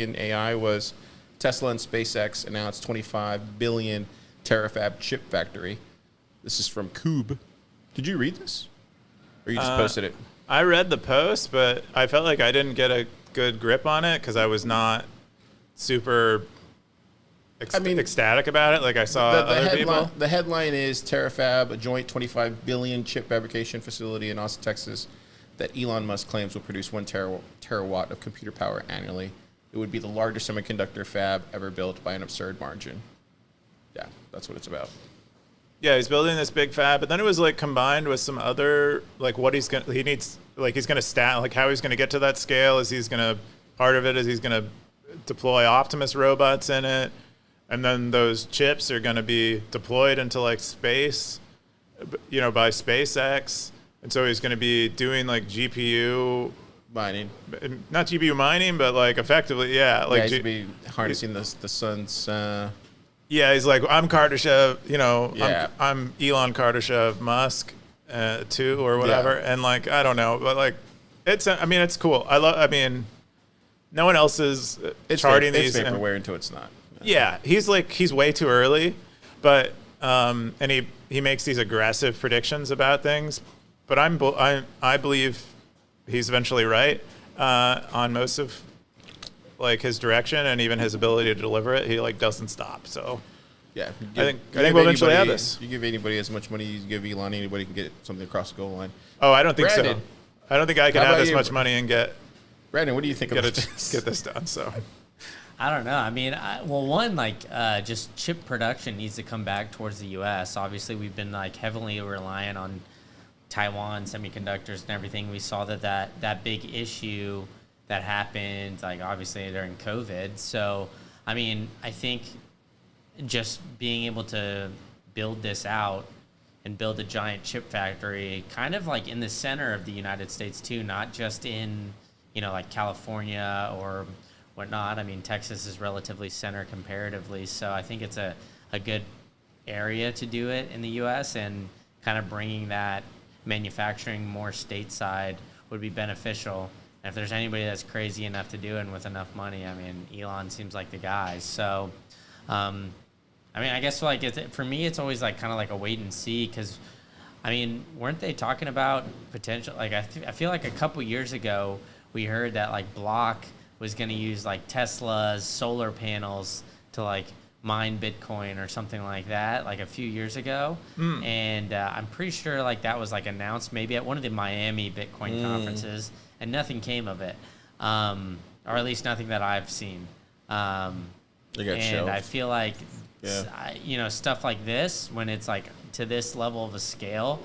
in AI was Tesla and SpaceX announced 25 billion Terafab chip factory. This is from Cube. Did you read this? Or you just posted it? I read the post, but I felt like I didn't get a good grip on it because I was not super ecstatic about it. Like I saw other people. The headline is Terafab, a joint 25 billion chip fabrication facility in Austin, Texas, that Elon Musk claims will produce 1 terawatt of computer power annually. It would be the largest semiconductor fab ever built by an absurd margin. Yeah, that's what it's about. Yeah, he's building this big fab, but then it was like combined with some other, like what he's gonna, he needs, like he's gonna like how he's gonna get to that scale is he's gonna, part of it is he's gonna deploy Optimus robots in it, and then those chips are gonna be deployed into like space, you know, by SpaceX, and so he's gonna be doing like GPU mining, not GPU mining, but like effectively, yeah, like he's gonna be harnessing the sun's. Yeah, he's like, I'm Kardashev, you know, Yeah. I'm Elon Kardashev Musk, too, or whatever. Yeah. And like, I don't know, but like, I mean, it's cool. I mean, no one else is charting these. It's vaporware until it's not. Yeah, he's way too early, but, and he makes these aggressive predictions about things, but I believe he's eventually right, on most of like his direction and even his ability to deliver it. He like doesn't stop. So yeah, I think we'll eventually have this. You give anybody as much money as you give Elon, anybody can get something across the goal line. Oh, I don't think Brandon, so. I don't think I can have this much money and get. Brandon, what do you think about this? Get this done? So I don't know. I mean, one, just chip production needs to come back towards the U.S. Obviously, we've been like heavily reliant on Taiwan semiconductors and everything. We saw that big issue that happened, like obviously during COVID. So, I mean, I think just being able to build this out and build a giant chip factory kind of like in the center of the United States too, not just in, you know, like California or whatnot. I mean, Texas is relatively center comparatively. So I think it's a good area to do it in the U.S. and kind of bringing that manufacturing more stateside would be beneficial. And if there's anybody that's crazy enough to do it and with enough money, I mean, Elon seems like the guy. So, I mean, I guess like for me, it's always like kind of like a wait and see because, I mean, weren't they talking about potential? Like I feel like a couple years ago we heard that like Block was going to use like Tesla's solar panels to like mine Bitcoin or something like that, like a few years ago. And I'm pretty sure like that was like announced maybe at one of the Miami Bitcoin conferences. And nothing came of it, or at least nothing that I've seen. And I feel like, you know, stuff like this, when it's like to this level of a scale,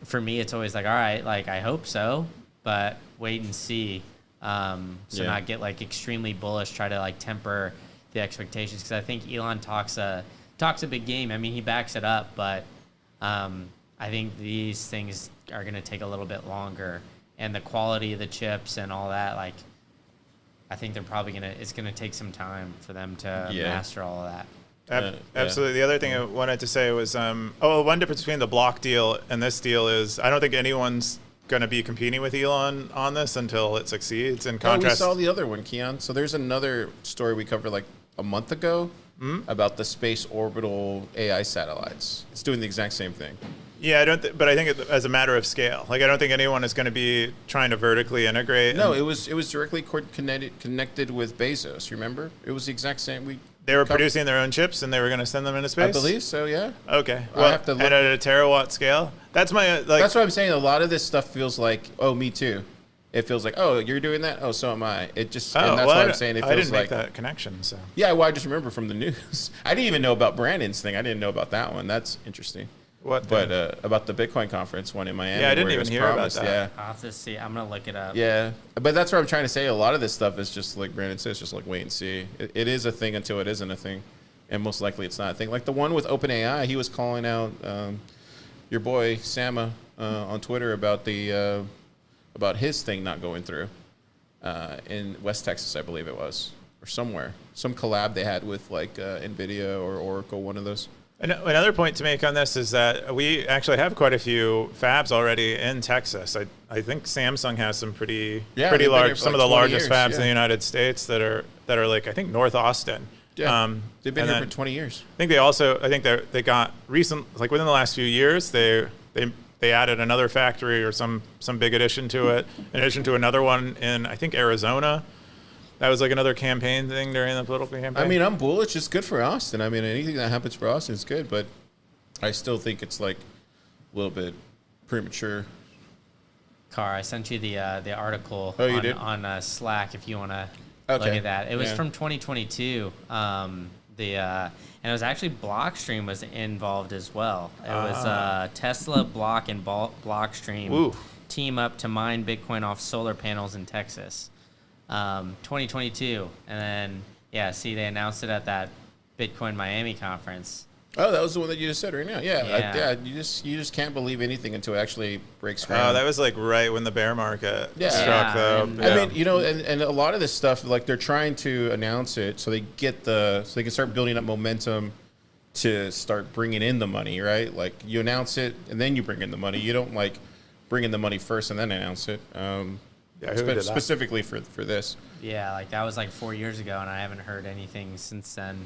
for me, it's always like, all right, like I hope so, but wait and see. Not get like extremely bullish, try to like temper the expectations. Because I think Elon talks a big game. I mean, he backs it up, but I think these things are going to take a little bit longer. And the quality of the chips and all that, like, I think they're probably it's gonna take some time for them to master all of that. Absolutely. The other thing I wanted to say was, one difference between the Block deal and this deal is I don't think anyone's going to be competing with Elon on this until it succeeds. In contrast, we saw the other one, Keyan. So there's another story we covered like a month ago about the space orbital AI satellites. It's doing the exact same thing. Yeah, but I think as a matter of scale. Like, I don't think anyone is going to be trying to vertically integrate. No, it was directly connected with Bezos. Remember, it was the exact same. They were producing their own chips and they were going to send them into space. I believe so. Yeah. Okay. Well, I have to look. And at a terawatt scale. That's what I'm saying. A lot of this stuff feels like, oh, me too. It feels like, oh, you're doing that. Oh, so am I. It just. And that's why I'm saying it feels like. I didn't make that connection. So. Yeah, well, I just remember from the news. I didn't even know about Brandon's thing. I didn't know about that one. That's interesting. What? But about the Bitcoin conference one in Miami. Yeah, I didn't even hear about that. Yeah. I'll have to see. I'm gonna look it up. Yeah, but that's what I'm trying to say. A lot of this stuff is just like Brandon says, just like wait and see. It is a thing until it isn't a thing, and most likely it's not a thing. Like the one with OpenAI, he was calling out your boy Sama on Twitter about the about his thing not going through in West Texas, I believe it was, or somewhere, some collab they had with like NVIDIA or Oracle, one of those. Another point to make on this is that we actually have quite a few fabs already in Texas. I think Samsung has some pretty they've been large, here for some like of the 20 largest years, fabs yeah. in the United States that are like, I think, North Austin. Yeah, they've been and here then for 20 years. I think they got recent, like within the last few years, they added another factory or some big addition to it, in addition to another one in, I think, Arizona. That was like another campaign thing during the political campaign. I mean, I'm bullish. It's good for Austin. I mean, anything that happens for Austin is good, but I still think it's like a little bit premature. Car, I sent you the article Oh, you did? on Slack if you want to look Okay. at that. It was Yeah. from 2022. And it was actually Blockstream was involved as well. It was Tesla, Block, and Blockstream Ooh. team up to mine Bitcoin off solar panels in Texas. 2022, and then they announced it at that Bitcoin Miami conference. Oh, that was the one that you just said right now. Yeah, Yeah. you just can't believe anything until it actually breaks ground. Oh, that was like right when the bear market Yeah. struck, Yeah, though. and- I mean, and a lot of this stuff, like they're trying to announce it so they can start building up momentum to start bringing in the money, right? Like you announce it and then you bring in the money. You don't like bring in the money first and then announce it. Yeah, who did that? Specifically for this. Yeah, like that was like 4 years ago, and I haven't heard anything since then.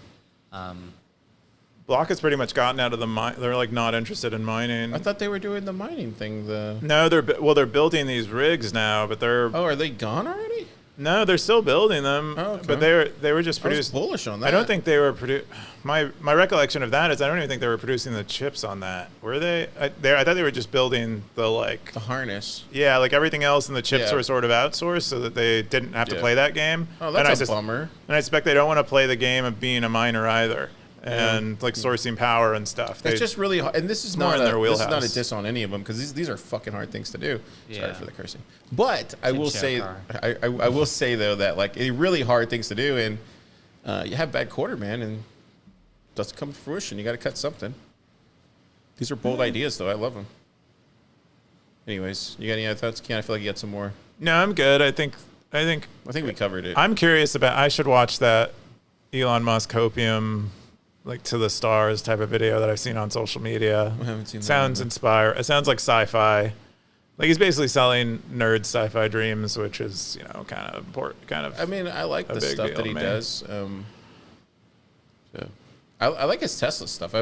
Block has pretty much gotten out of the mine. They're like not interested in mining. I thought they were doing the mining thing. No, they're building these rigs now, but Are they gone already? no, they're still building them. Oh, okay. But they were just I was produced. bullish on that. I don't think they were My recollection of that is I don't even think they were producing the chips on that. Were they? I thought they were just building the harness. Yeah, like everything else, and the chips Yeah. were sort of outsourced so that they didn't have to Yeah. play that game. Oh, And that's a bummer. And I suspect they don't want to play the game of being a miner either, and like sourcing power and stuff. It's just really hard, and this is more not in their this is not a wheelhouse. diss on any of them because these are fucking hard things to do. Sorry Yeah. for the cursing, but I will show, say Car. I will say though that like really hard things to do, and you have bad quarter, man, and it doesn't come to fruition. You got to cut something. These are bold ideas, though. I love them. Anyways, you got any other thoughts, Keyan? I feel like you got some more. No, I'm good. I think we covered it. I'm curious about. I should watch that Elon Musk Hopium, like to the stars type of video that I've seen on social media. I haven't seen that Sounds either. inspiring. It sounds like sci-fi. Like he's basically selling nerd sci-fi dreams, which is kind of important. Kind of. I mean, I like a the big stuff deal that he to me. does. So I like his Tesla stuff. I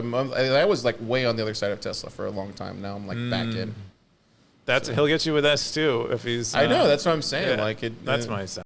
was like way on the other side of Tesla for a long time. Now I'm like back in. He'll get you with S too if he's. I know. That's what I'm saying. yeah, Like it. That's my sense.